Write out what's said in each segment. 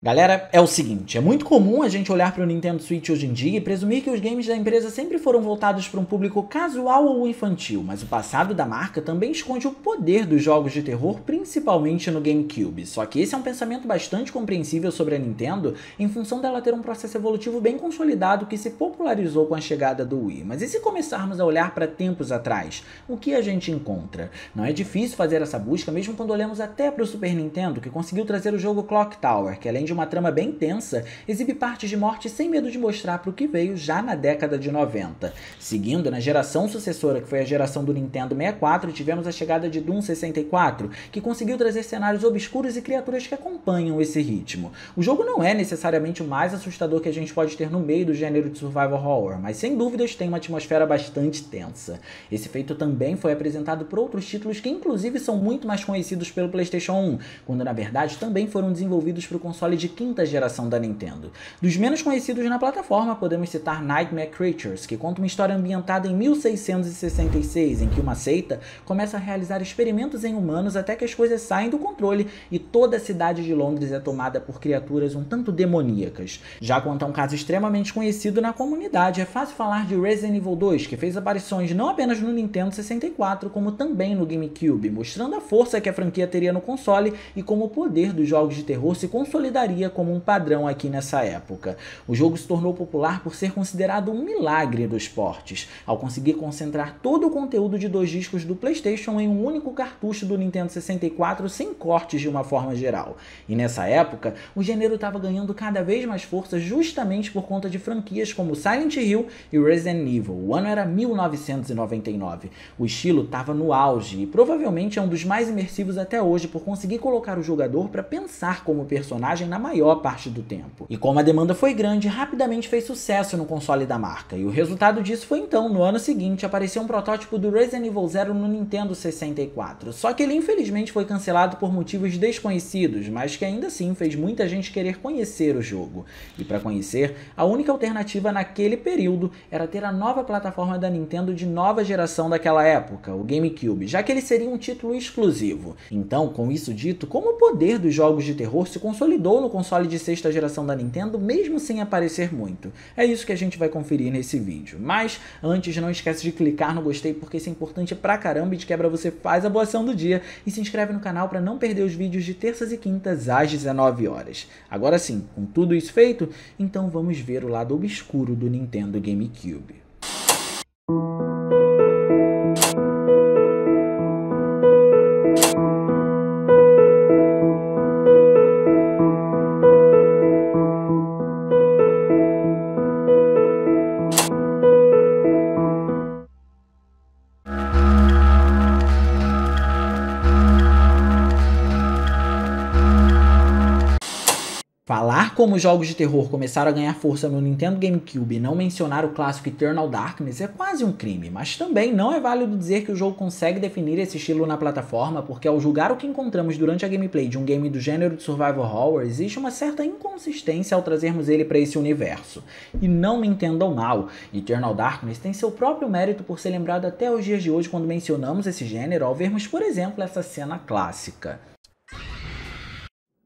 Galera, é o seguinte, é muito comum a gente olhar para o Nintendo Switch hoje em dia e presumir que os games da empresa sempre foram voltados para um público casual ou infantil, mas o passado da marca também esconde o poder dos jogos de terror, principalmente no GameCube. Só que esse é um pensamento bastante compreensível sobre a Nintendo, em função dela ter um processo evolutivo bem consolidado que se popularizou com a chegada do Wii. Mas e se começarmos a olhar para tempos atrás? O que a gente encontra? Não é difícil fazer essa busca, mesmo quando olhamos até para o Super Nintendo, que conseguiu trazer o jogo Clock Tower, que além de uma trama bem tensa, exibe partes de morte sem medo de mostrar para o que veio já na década de 90. Seguindo, na geração sucessora, que foi a geração do Nintendo 64, tivemos a chegada de Doom 64, que conseguiu trazer cenários obscuros e criaturas que acompanham esse ritmo. O jogo não é necessariamente o mais assustador que a gente pode ter no meio do gênero de survival horror, mas sem dúvidas tem uma atmosfera bastante tensa. Esse feito também foi apresentado por outros títulos que inclusive são muito mais conhecidos pelo PlayStation 1, quando na verdade também foram desenvolvidos para o console de quinta geração da Nintendo. Dos menos conhecidos na plataforma, podemos citar Nightmare Creatures, que conta uma história ambientada em 1666, em que uma seita começa a realizar experimentos em humanos até que as coisas saem do controle e toda a cidade de Londres é tomada por criaturas um tanto demoníacas. Já quanto a um caso extremamente conhecido na comunidade, é fácil falar de Resident Evil 2, que fez aparições não apenas no Nintendo 64, como também no GameCube, mostrando a força que a franquia teria no console e como o poder dos jogos de terror se consolidaria como um padrão aqui nessa época. O jogo se tornou popular por ser considerado um milagre dos portes, ao conseguir concentrar todo o conteúdo de 2 discos do PlayStation em um único cartucho do Nintendo 64 sem cortes de uma forma geral. E nessa época, o gênero estava ganhando cada vez mais força justamente por conta de franquias como Silent Hill e Resident Evil. O ano era 1999. O estilo estava no auge e provavelmente é um dos mais imersivos até hoje por conseguir colocar o jogador para pensar como personagem na maior parte do tempo. E como a demanda foi grande, rapidamente fez sucesso no console da marca, e o resultado disso foi então, no ano seguinte, aparecer um protótipo do Resident Evil 0 no Nintendo 64, só que ele infelizmente foi cancelado por motivos desconhecidos, mas que ainda assim fez muita gente querer conhecer o jogo. E para conhecer, a única alternativa naquele período era ter a nova plataforma da Nintendo de nova geração daquela época, o GameCube, já que ele seria um título exclusivo. Então, com isso dito, como o poder dos jogos de terror se consolidou no console de sexta geração da Nintendo, mesmo sem aparecer muito. É isso que a gente vai conferir nesse vídeo. Mas, antes, não esquece de clicar no gostei, porque isso é importante pra caramba, e de quebra você faz a boa ação do dia e se inscreve no canal para não perder os vídeos de terças e quintas às 19 horas. Agora sim, com tudo isso feito, então vamos ver o lado obscuro do Nintendo GameCube. Falar como os jogos de terror começaram a ganhar força no Nintendo GameCube e não mencionar o clássico Eternal Darkness é quase um crime, mas também não é válido dizer que o jogo consegue definir esse estilo na plataforma, porque ao julgar o que encontramos durante a gameplay de um game do gênero de survival horror, existe uma certa inconsistência ao trazermos ele para esse universo. E não me entendam mal, Eternal Darkness tem seu próprio mérito por ser lembrado até os dias de hoje quando mencionamos esse gênero ao vermos, por exemplo, essa cena clássica.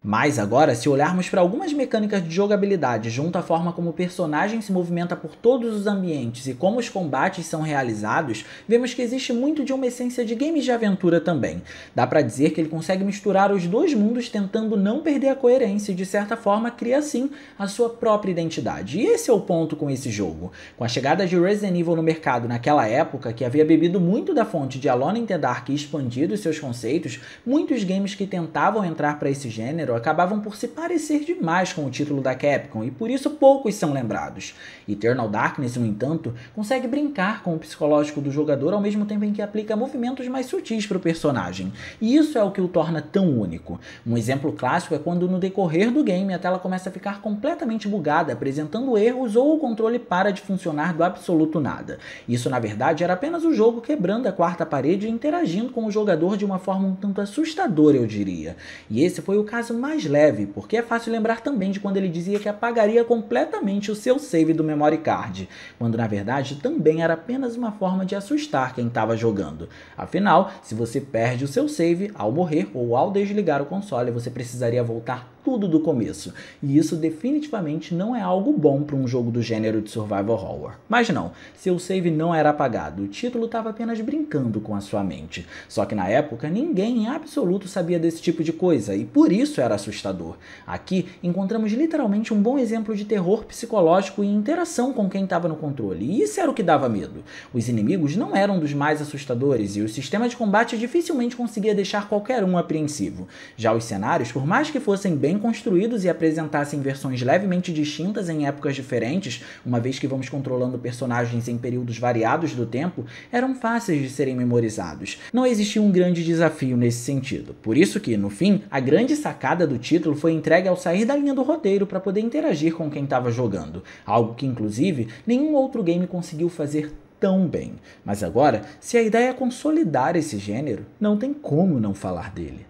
Mas agora, se olharmos para algumas mecânicas de jogabilidade junto à forma como o personagem se movimenta por todos os ambientes e como os combates são realizados, vemos que existe muito de uma essência de games de aventura também. Dá para dizer que ele consegue misturar os dois mundos tentando não perder a coerência e de certa forma cria assim a sua própria identidade. E esse é o ponto com esse jogo. Com a chegada de Resident Evil no mercado naquela época, que havia bebido muito da fonte de Alone in the Dark e expandido seus conceitos, muitos games que tentavam entrar para esse gênero acabavam por se parecer demais com o título da Capcom e por isso poucos são lembrados. Eternal Darkness, no entanto, consegue brincar com o psicológico do jogador ao mesmo tempo em que aplica movimentos mais sutis para o personagem, e isso é o que o torna tão único. Um exemplo clássico é quando no decorrer do game a tela começa a ficar completamente bugada, apresentando erros ou o controle para de funcionar do absoluto nada. Isso na verdade era apenas o jogo quebrando a quarta parede e interagindo com o jogador de uma forma um tanto assustadora, eu diria. E esse foi o caso mais leve, porque é fácil lembrar também de quando ele dizia que apagaria completamente o seu save do memory card, quando na verdade também era apenas uma forma de assustar quem estava jogando. Afinal, se você perde o seu save ao morrer ou ao desligar o console, você precisaria voltar tudo do começo, e isso definitivamente não é algo bom para um jogo do gênero de survival horror. Mas não, seu save não era apagado, o título estava apenas brincando com a sua mente. Só que na época ninguém em absoluto sabia desse tipo de coisa, e por isso era assustador. Aqui encontramos literalmente um bom exemplo de terror psicológico e interação com quem estava no controle, e isso era o que dava medo. Os inimigos não eram dos mais assustadores, e o sistema de combate dificilmente conseguia deixar qualquer um apreensivo. Já os cenários, por mais que fossem bem construídos e apresentassem versões levemente distintas em épocas diferentes, uma vez que vamos controlando personagens em períodos variados do tempo, eram fáceis de serem memorizados. Não existia um grande desafio nesse sentido. Por isso que, no fim, a grande sacada do título foi entregue ao sair da linha do roteiro para poder interagir com quem estava jogando, algo que, inclusive, nenhum outro game conseguiu fazer tão bem. Mas agora, se a ideia é consolidar esse gênero, não tem como não falar dele.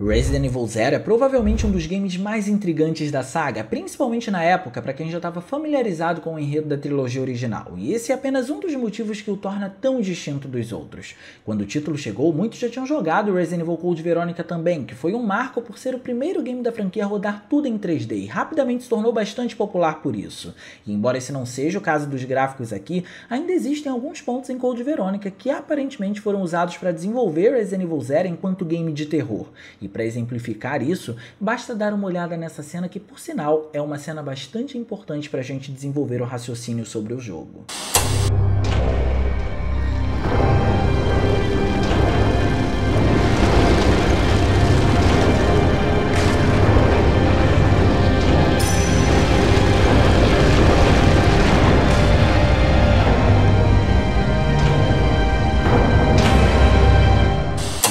Resident Evil Zero é provavelmente um dos games mais intrigantes da saga, principalmente na época para quem já estava familiarizado com o enredo da trilogia original, e esse é apenas um dos motivos que o torna tão distinto dos outros. Quando o título chegou, muitos já tinham jogado Resident Evil Code Veronica também, que foi um marco por ser o primeiro game da franquia a rodar tudo em 3D e rapidamente se tornou bastante popular por isso. E embora esse não seja o caso dos gráficos aqui, ainda existem alguns pontos em Code Veronica que aparentemente foram usados para desenvolver Resident Evil Zero enquanto game de terror. E para exemplificar isso, basta dar uma olhada nessa cena que, por sinal, é uma cena bastante importante para a gente desenvolver o raciocínio sobre o jogo.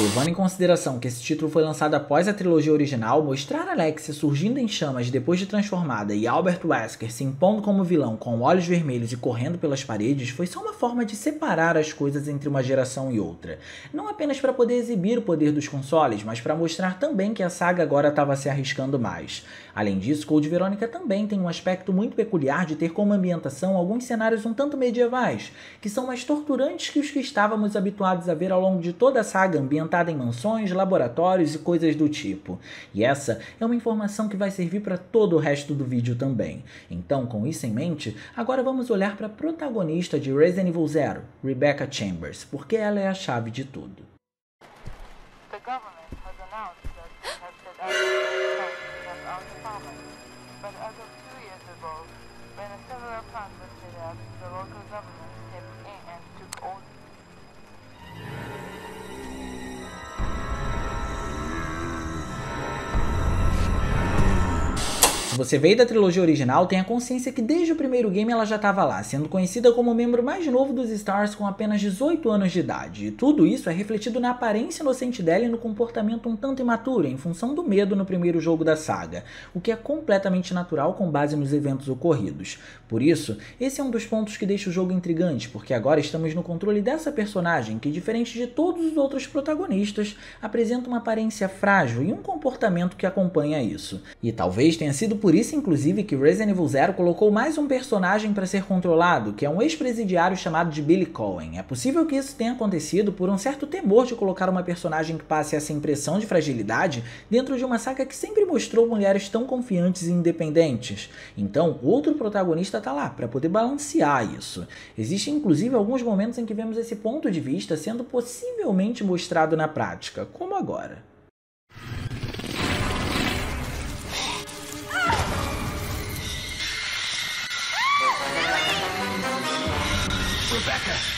Levando em consideração que esse título foi lançado após a trilogia original, mostrar Alexia surgindo em chamas depois de transformada e Albert Wesker se impondo como vilão com olhos vermelhos e correndo pelas paredes foi só uma forma de separar as coisas entre uma geração e outra. Não apenas para poder exibir o poder dos consoles, mas para mostrar também que a saga agora estava se arriscando mais. Além disso, Code Veronica também tem um aspecto muito peculiar de ter como ambientação alguns cenários um tanto medievais, que são mais torturantes que os que estávamos habituados a ver ao longo de toda a saga, ambientada em mansões, laboratórios e coisas do tipo. E essa é uma informação que vai servir para todo o resto do vídeo também. Então, com isso em mente, agora vamos olhar para a protagonista de Resident Evil Zero, Rebecca Chambers, porque ela é a chave de tudo. Se você veio da trilogia original, tenha consciência que desde o primeiro game ela já estava lá, sendo conhecida como o membro mais novo dos Stars com apenas 18 anos de idade. E tudo isso é refletido na aparência inocente dela e no comportamento um tanto imaturo, em função do medo no primeiro jogo da saga, o que é completamente natural com base nos eventos ocorridos. Por isso, esse é um dos pontos que deixa o jogo intrigante, porque agora estamos no controle dessa personagem que, diferente de todos os outros protagonistas, apresenta uma aparência frágil e um comportamento que acompanha isso. E talvez tenha sido por isso, inclusive, que Resident Evil Zero colocou mais um personagem para ser controlado, que é um ex-presidiário chamado de Billy Cohen. É possível que isso tenha acontecido por um certo temor de colocar uma personagem que passe essa impressão de fragilidade dentro de uma saga que sempre mostrou mulheres tão confiantes e independentes. Então, outro protagonista está lá para poder balancear isso. Existem, inclusive, alguns momentos em que vemos esse ponto de vista sendo possivelmente mostrado na prática, como agora. Rebecca.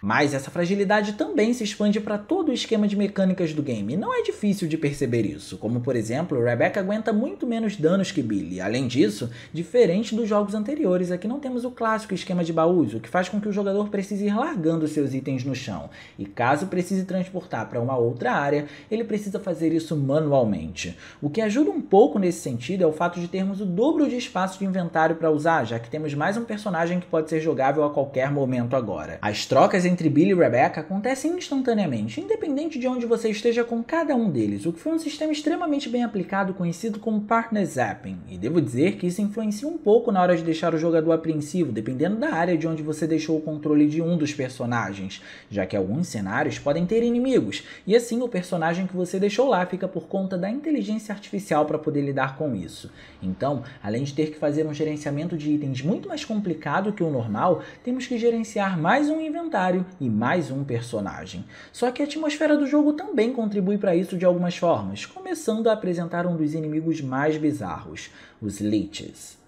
Mas essa fragilidade também se expande para todo o esquema de mecânicas do game, e não é difícil de perceber isso, como por exemplo, Rebecca aguenta muito menos danos que Billy. Além disso, diferente dos jogos anteriores, aqui não temos o clássico esquema de baús, o que faz com que o jogador precise ir largando seus itens no chão, e caso precise transportar para uma outra área, ele precisa fazer isso manualmente. O que ajuda um pouco nesse sentido é o fato de termos o dobro de espaço de inventário para usar, já que temos mais um personagem que pode ser jogável a qualquer momento agora. As trocas entre entre Billy e Rebecca acontecem instantaneamente, independente de onde você esteja com cada um deles, o que foi um sistema extremamente bem aplicado conhecido como Partner Zapping, e devo dizer que isso influencia um pouco na hora de deixar o jogador apreensivo, dependendo da área de onde você deixou o controle de um dos personagens, já que alguns cenários podem ter inimigos, e assim o personagem que você deixou lá fica por conta da inteligência artificial para poder lidar com isso. Então, além de ter que fazer um gerenciamento de itens muito mais complicado que o normal, temos que gerenciar mais um inventário e mais um personagem. Só que a atmosfera do jogo também contribui para isso de algumas formas, começando a apresentar um dos inimigos mais bizarros, os Leeches.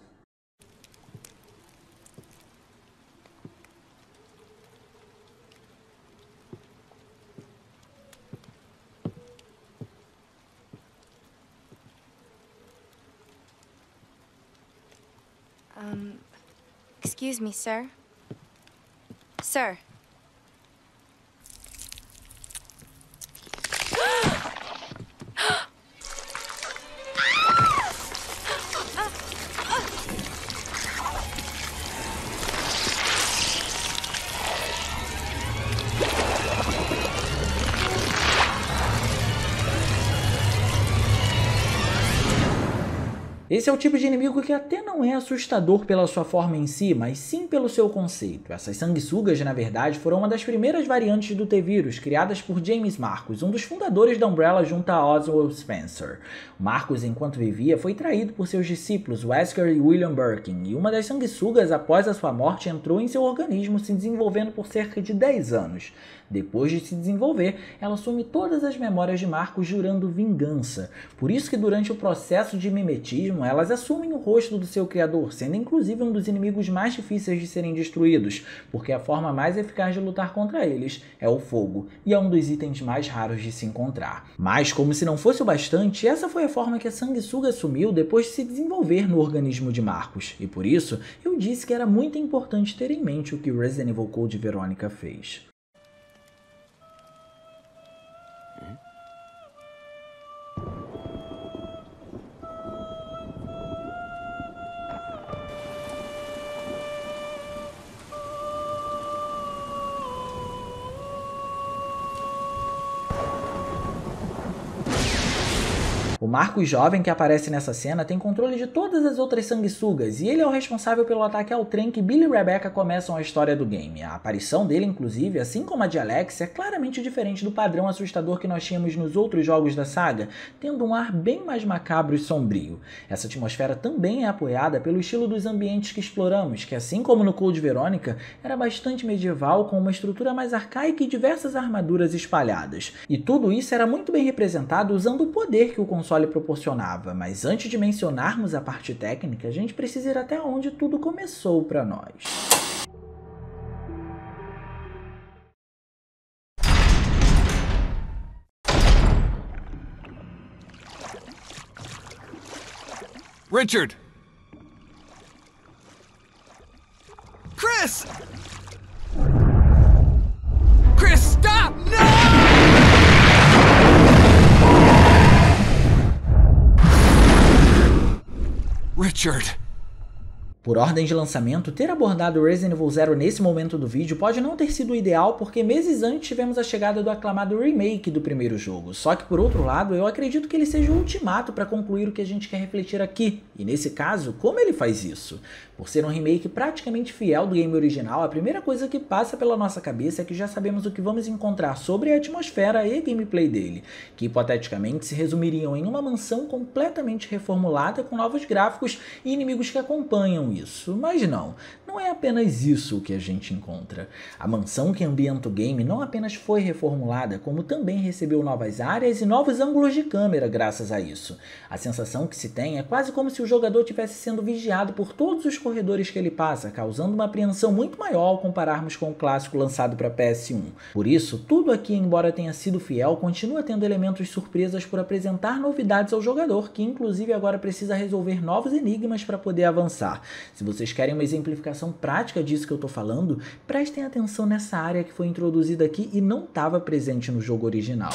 Excuse me, sir. Sir. Esse é o tipo de inimigo que até não é assustador pela sua forma em si, mas sim pelo seu conceito. Essas sanguessugas, na verdade, foram uma das primeiras variantes do T-Vírus, criadas por James Marcus, um dos fundadores da Umbrella junto a Oswald Spencer. Marcus, enquanto vivia, foi traído por seus discípulos Wesker e William Birkin, e uma das sanguessugas, após a sua morte, entrou em seu organismo, se desenvolvendo por cerca de 10 anos. Depois de se desenvolver, ela assume todas as memórias de Marcus, jurando vingança. Por isso que durante o processo de mimetismo, elas assumem o rosto do seu criador, sendo inclusive um dos inimigos mais difíceis de serem destruídos, porque a forma mais eficaz de lutar contra eles é o fogo, e é um dos itens mais raros de se encontrar. Mas, como se não fosse o bastante, essa foi a forma que a sanguessuga assumiu depois de se desenvolver no organismo de Marcus, e por isso eu disse que era muito importante ter em mente o que Resident Evil Code Veronica fez. O Marcus jovem que aparece nessa cena tem controle de todas as outras sanguessugas, e ele é o responsável pelo ataque ao trem que Billy e Rebecca começam a história do game. A aparição dele, inclusive, assim como a de Alex, é claramente diferente do padrão assustador que nós tínhamos nos outros jogos da saga, tendo um ar bem mais macabro e sombrio. Essa atmosfera também é apoiada pelo estilo dos ambientes que exploramos, que assim como no Code Veronica, era bastante medieval, com uma estrutura mais arcaica e diversas armaduras espalhadas. E tudo isso era muito bem representado usando o poder que o console proporcionava, mas antes de mencionarmos a parte técnica, a gente precisa ir até onde tudo começou para nós. Richard! Chris! Chris, stop! No! Richard! Por ordem de lançamento, ter abordado Resident Evil Zero nesse momento do vídeo pode não ter sido o ideal, porque meses antes tivemos a chegada do aclamado remake do primeiro jogo. Só que por outro lado, eu acredito que ele seja o ultimato para concluir o que a gente quer refletir aqui. E nesse caso, como ele faz isso? Por ser um remake praticamente fiel do game original, a primeira coisa que passa pela nossa cabeça é que já sabemos o que vamos encontrar sobre a atmosfera e gameplay dele, que hipoteticamente se resumiriam em uma mansão completamente reformulada com novos gráficos e inimigos que acompanham isso. Mas não é apenas isso que a gente encontra. A mansão que ambienta o game não apenas foi reformulada, como também recebeu novas áreas e novos ângulos de câmera graças a isso. A sensação que se tem é quase como se o jogador estivesse sendo vigiado por todos os corredores que ele passa, causando uma apreensão muito maior ao compararmos com o clássico lançado para PS1. Por isso, tudo aqui, embora tenha sido fiel, continua tendo elementos surpresas por apresentar novidades ao jogador, que inclusive agora precisa resolver novos enigmas para poder avançar. Se vocês querem uma exemplificação prática disso que eu estou falando, prestem atenção nessa área que foi introduzida aqui e não estava presente no jogo original.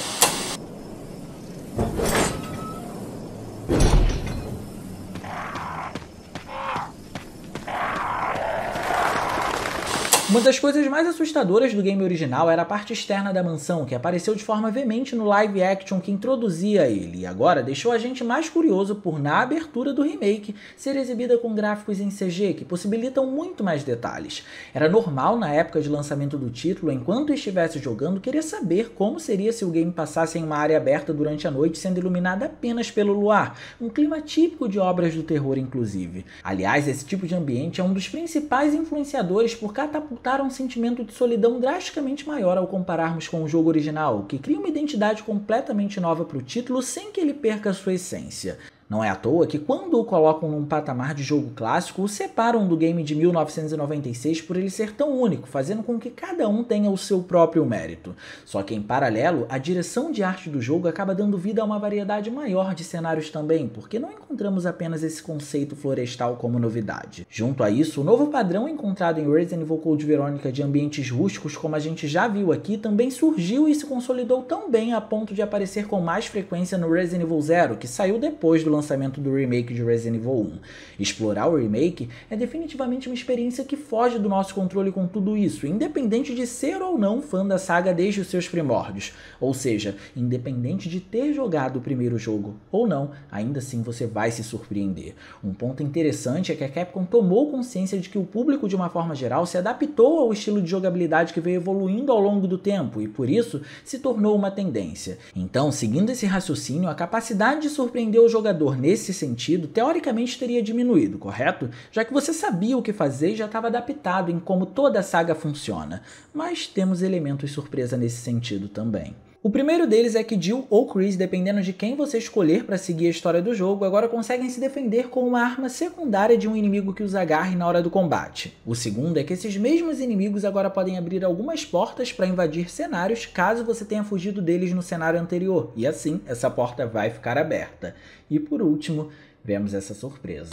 Uma das coisas mais assustadoras do game original era a parte externa da mansão, que apareceu de forma veemente no live action que introduzia ele, e agora deixou a gente mais curioso por, na abertura do remake, ser exibida com gráficos em CG, que possibilitam muito mais detalhes. Era normal na época de lançamento do título, enquanto estivesse jogando, querer saber como seria se o game passasse em uma área aberta durante a noite, sendo iluminada apenas pelo luar, um clima típico de obras do terror inclusive. Aliás, esse tipo de ambiente é um dos principais influenciadores por catapultar um sentimento de solidão drasticamente maior ao compararmos com o jogo original, que cria uma identidade completamente nova para o título sem que ele perca a sua essência. Não é à toa que quando o colocam num patamar de jogo clássico, o separam do game de 1996 por ele ser tão único, fazendo com que cada um tenha o seu próprio mérito. Só que em paralelo, a direção de arte do jogo acaba dando vida a uma variedade maior de cenários também, porque não encontramos apenas esse conceito florestal como novidade. Junto a isso, o novo padrão encontrado em Resident Evil Code Veronica de ambientes rústicos, como a gente já viu aqui, também surgiu e se consolidou tão bem a ponto de aparecer com mais frequência no Resident Evil Zero, que saiu depois do lançamento do remake de Resident Evil 1. Explorar o remake é definitivamente uma experiência que foge do nosso controle com tudo isso, independente de ser ou não fã da saga desde os seus primórdios. Ou seja, independente de ter jogado o primeiro jogo ou não, ainda assim você vai se surpreender. Um ponto interessante é que a Capcom tomou consciência de que o público, de uma forma geral, se adaptou ao estilo de jogabilidade que veio evoluindo ao longo do tempo e, por isso, se tornou uma tendência. Então, seguindo esse raciocínio, a capacidade de surpreender o jogador nesse sentido, teoricamente teria diminuído, correto? Já que você sabia o que fazer e já estava adaptado em como toda a saga funciona. Mas temos elementos surpresa nesse sentido também. O primeiro deles é que Jill ou Chris, dependendo de quem você escolher para seguir a história do jogo, agora conseguem se defender com uma arma secundária de um inimigo que os agarre na hora do combate. O segundo é que esses mesmos inimigos agora podem abrir algumas portas para invadir cenários caso você tenha fugido deles no cenário anterior, e assim essa porta vai ficar aberta. E por último, vemos essa surpresa.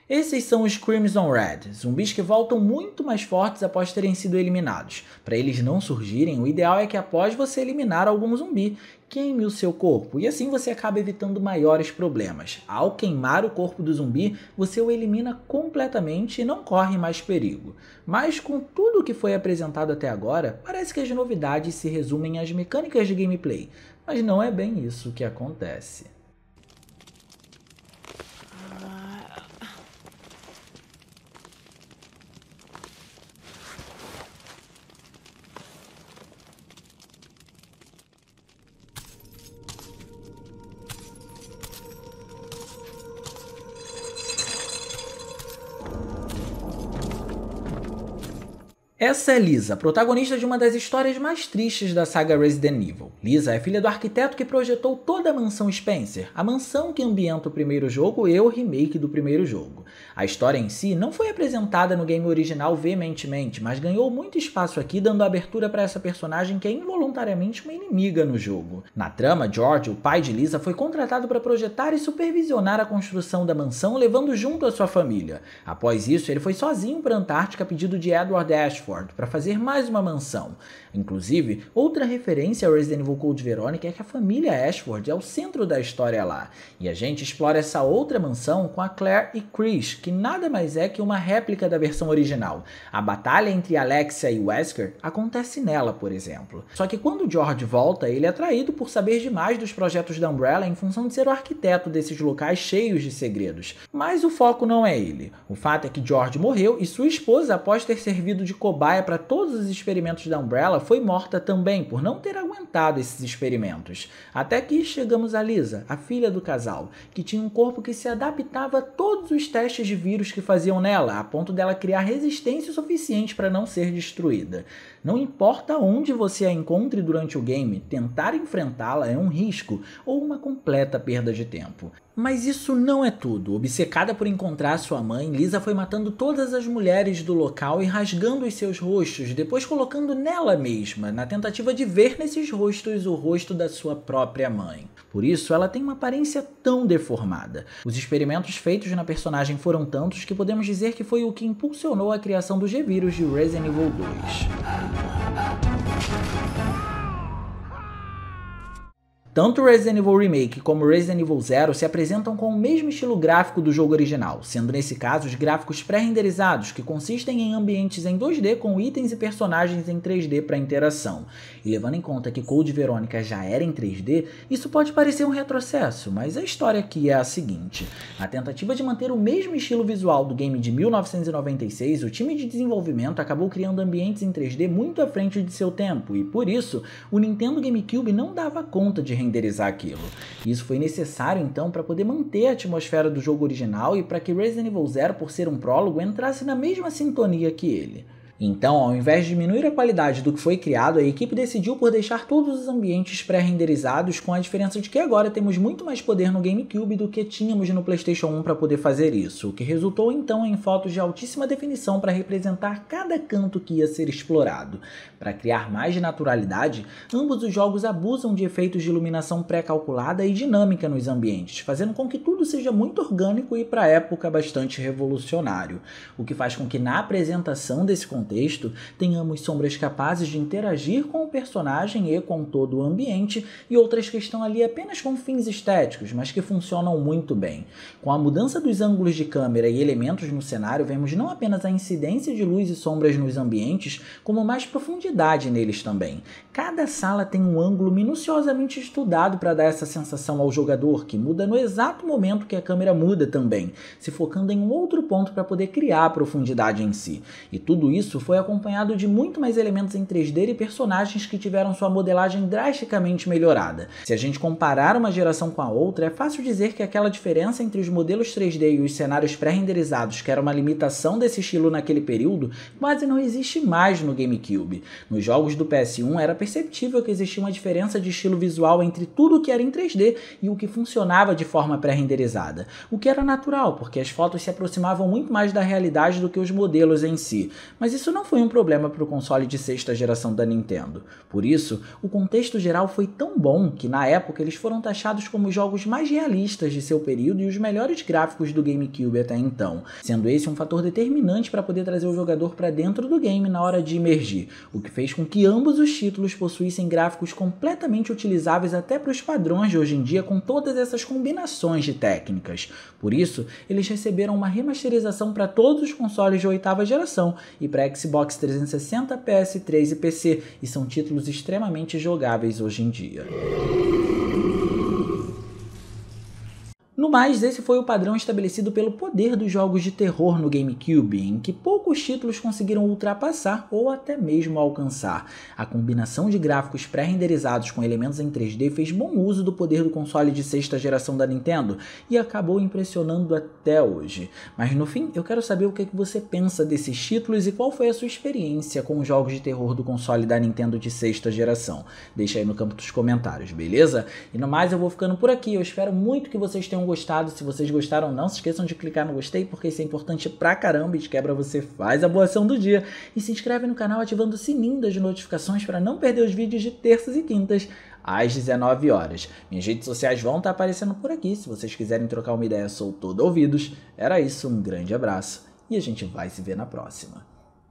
Esses são os Crimson Red, zumbis que voltam muito mais fortes após terem sido eliminados. Para eles não surgirem, o ideal é que após você eliminar algum zumbi, queime o seu corpo, e assim você acaba evitando maiores problemas. Ao queimar o corpo do zumbi, você o elimina completamente e não corre mais perigo. Mas com tudo o que foi apresentado até agora, parece que as novidades se resumem às mecânicas de gameplay, mas não é bem isso que acontece. Essa é Lisa, protagonista de uma das histórias mais tristes da saga Resident Evil. Lisa é filha do arquiteto que projetou toda a mansão Spencer, a mansão que ambienta o primeiro jogo e o remake do primeiro jogo. A história em si não foi apresentada no game original veementemente, mas ganhou muito espaço aqui, dando abertura para essa personagem que é involuntariamente uma inimiga no jogo. Na trama, George, o pai de Lisa, foi contratado para projetar e supervisionar a construção da mansão, levando junto a sua família. Após isso, ele foi sozinho para a Antártica a pedido de Edward Ashford, para fazer mais uma mansão. Inclusive, outra referência ao Resident Evil Code Veronica é que a família Ashford é o centro da história lá. E a gente explora essa outra mansão com a Claire e Chris, que nada mais é que uma réplica da versão original. A batalha entre Alexia e Wesker acontece nela, por exemplo. Só que quando George volta, ele é atraído por saber demais dos projetos da Umbrella em função de ser o arquiteto desses locais cheios de segredos. Mas o foco não é ele. O fato é que George morreu e sua esposa, após ter servido de cobaia para todos os experimentos da Umbrella, foi morta também por não ter aguentado esses experimentos. Até que chegamos a Lisa, a filha do casal, que tinha um corpo que se adaptava a todos os testes de vírus que faziam nela, a ponto dela criar resistência suficiente para não ser destruída. Não importa onde você a encontre durante o game, tentar enfrentá-la é um risco ou uma completa perda de tempo. Mas isso não é tudo. Obcecada por encontrar sua mãe, Lisa foi matando todas as mulheres do local e rasgando os seus rostos, depois colocando nela mesma, na tentativa de ver nesses rostos o rosto da sua própria mãe. Por isso, ela tem uma aparência tão deformada. Os experimentos feitos na personagem foram tantos que podemos dizer que foi o que impulsionou a criação do G-Vírus de Resident Evil 2. Tanto Resident Evil Remake como Resident Evil Zero se apresentam com o mesmo estilo gráfico do jogo original, sendo nesse caso os gráficos pré-renderizados, que consistem em ambientes em 2D com itens e personagens em 3D para interação. E levando em conta que Code Veronica já era em 3D, isso pode parecer um retrocesso, mas a história aqui é a seguinte. Na tentativa de manter o mesmo estilo visual do game de 1996, o time de desenvolvimento acabou criando ambientes em 3D muito à frente de seu tempo, e por isso, o Nintendo GameCube não dava conta de renderizar aquilo. Isso foi necessário então para poder manter a atmosfera do jogo original e para que Resident Evil Zero, por ser um prólogo, entrasse na mesma sintonia que ele. Então, ao invés de diminuir a qualidade do que foi criado, a equipe decidiu por deixar todos os ambientes pré-renderizados, com a diferença de que agora temos muito mais poder no GameCube do que tínhamos no PlayStation 1 para poder fazer isso, o que resultou então em fotos de altíssima definição para representar cada canto que ia ser explorado. Para criar mais de naturalidade, ambos os jogos abusam de efeitos de iluminação pré-calculada e dinâmica nos ambientes, fazendo com que tudo seja muito orgânico e para a época bastante revolucionário, o que faz com que na apresentação desse contexto tenhamos sombras capazes de interagir com o personagem e com todo o ambiente, e outras que estão ali apenas com fins estéticos, mas que funcionam muito bem. Com a mudança dos ângulos de câmera e elementos no cenário, vemos não apenas a incidência de luz e sombras nos ambientes, como mais profundidade neles também. Cada sala tem um ângulo minuciosamente estudado para dar essa sensação ao jogador, que muda no exato momento que a câmera muda também, se focando em um outro ponto para poder criar a profundidade em si. E tudo isso foi acompanhado de muito mais elementos em 3D e personagens que tiveram sua modelagem drasticamente melhorada. Se a gente comparar uma geração com a outra, é fácil dizer que aquela diferença entre os modelos 3D e os cenários pré-renderizados, que era uma limitação desse estilo naquele período, quase não existe mais no GameCube. Nos jogos do PS1 era perceptível que existia uma diferença de estilo visual entre tudo que era em 3D e o que funcionava de forma pré-renderizada, o que era natural, porque as fotos se aproximavam muito mais da realidade do que os modelos em si. Mas isso não foi um problema para o console de sexta geração da Nintendo. Por isso, o contexto geral foi tão bom que na época eles foram taxados como os jogos mais realistas de seu período e os melhores gráficos do GameCube até então, sendo esse um fator determinante para poder trazer o jogador para dentro do game na hora de imergir, o que fez com que ambos os títulos possuíssem gráficos completamente utilizáveis até para os padrões de hoje em dia, com todas essas combinações de técnicas. Por isso, eles receberam uma remasterização para todos os consoles de oitava geração e para Xbox 360, PS3 e PC, e são títulos extremamente jogáveis hoje em dia. No mais, esse foi o padrão estabelecido pelo poder dos jogos de terror no GameCube, em que poucos títulos conseguiram ultrapassar ou até mesmo alcançar. A combinação de gráficos pré-renderizados com elementos em 3D fez bom uso do poder do console de sexta geração da Nintendo e acabou impressionando até hoje. Mas no fim, eu quero saber o que você pensa desses títulos e qual foi a sua experiência com os jogos de terror do console da Nintendo de sexta geração. Deixa aí no campo dos comentários, beleza? E no mais, eu vou ficando por aqui. Eu espero muito que vocês tenham gostado. Se vocês gostaram, não se esqueçam de clicar no gostei, porque isso é importante pra caramba e de quebra você faz a boa ação do dia. E se inscreve no canal ativando o sininho das notificações para não perder os vídeos de terças e quintas às 19 horas. Minhas redes sociais vão estar aparecendo por aqui. Se vocês quiserem trocar uma ideia, sou todo ouvidos. Era isso, um grande abraço e a gente vai se ver na próxima.